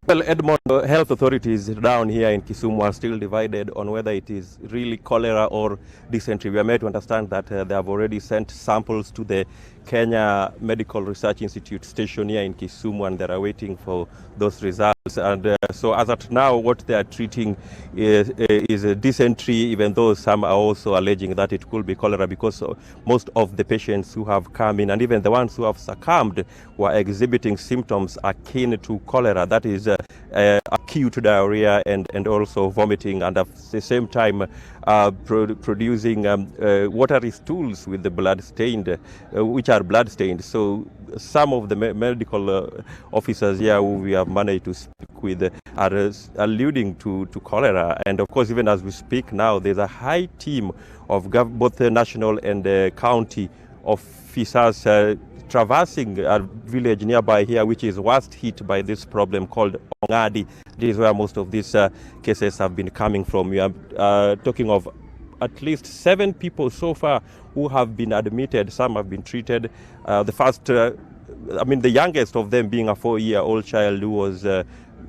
Well, Edmond, health authorities down here in Kisumu are still divided on whether it is really cholera or dysentery. We are made to understand that they have already sent samples to the Kenya Medical Research Institute station here in Kisumu, and they are waiting for those results. And so as at now, what they are treating is dysentery, even though some are also alleging that it could be cholera, because most of the patients who have come in, and even the ones who have succumbed, were exhibiting symptoms akin to cholera. That is acute diarrhea and also vomiting, and at the same time producing watery stools with the blood stained, which are blood stained. So some of the medical officers here who we have managed to speak with are alluding to cholera. And of course, even as we speak now, there's a high team of both the national and county officers traversing a village nearby here, which is worst hit by this problem called Ongadi. This is where most of these cases have been coming from. We are talking of at least 7 people so far who have been admitted. Some have been treated. The youngest of them being a 4-year-old child who was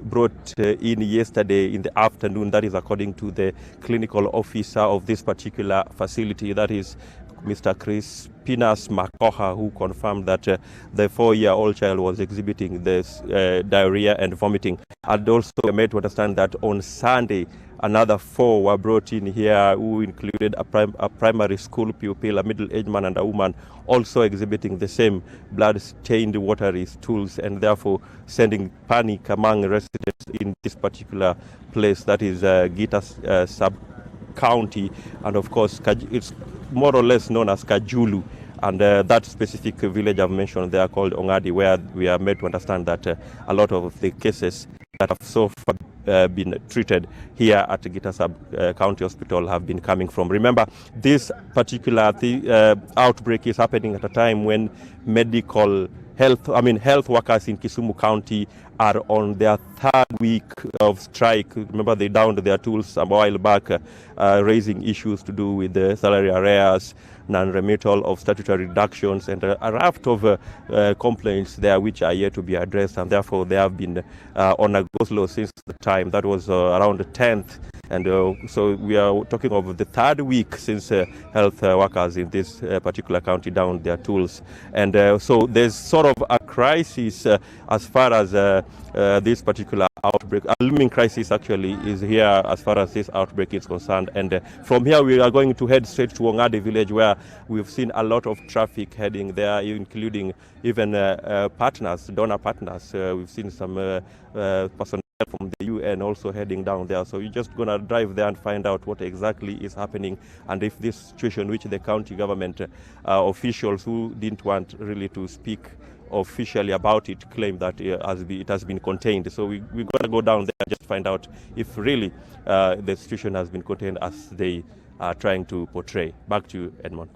brought in yesterday in the afternoon. That is according to the clinical officer of this particular facility. That is Mr. Crispinus Makoha, who confirmed that the 4-year-old child was exhibiting this diarrhea and vomiting. And also we are made to understand that on Sunday, another 4 were brought in here, who included a primary school pupil, a middle-aged man, and a woman, also exhibiting the same blood-stained watery stools, and therefore sending panic among residents in this particular place, that is Gita sub-county. And of course, it's more or less known as Kajulu. And that specific village I've mentioned, they are called Ongadi, where we are made to understand that a lot of the cases that have so far been treated here at Gita Sub-County Hospital have been coming from. Remember, this particular outbreak is happening at a time when health workers in Kisumu County are on their 3rd week of strike. Remember, they downed their tools a while back, raising issues to do with the salary arrears, non-remittal of statutory deductions, and a raft of complaints there which are yet to be addressed, and therefore they have been on a go-slow since the time. That was around the 10th. And so we are talking of the 3rd week since health workers in this particular county downed their tools. And so there's sort of a crisis as far as this particular outbreak. A looming crisis actually is here as far as this outbreak is concerned. And from here we are going to head straight to Ongadi village, where we've seen a lot of traffic heading there, including even donor partners. We've seen some personnel from the UN also heading down there. So you're just going to drive there and find out what exactly is happening, and if this situation, which the county government officials who didn't want really to speak officially about it, claim that it has been contained. So we're going to go down there and just find out if really the situation has been contained as they are trying to portray. Back to you, Edmond.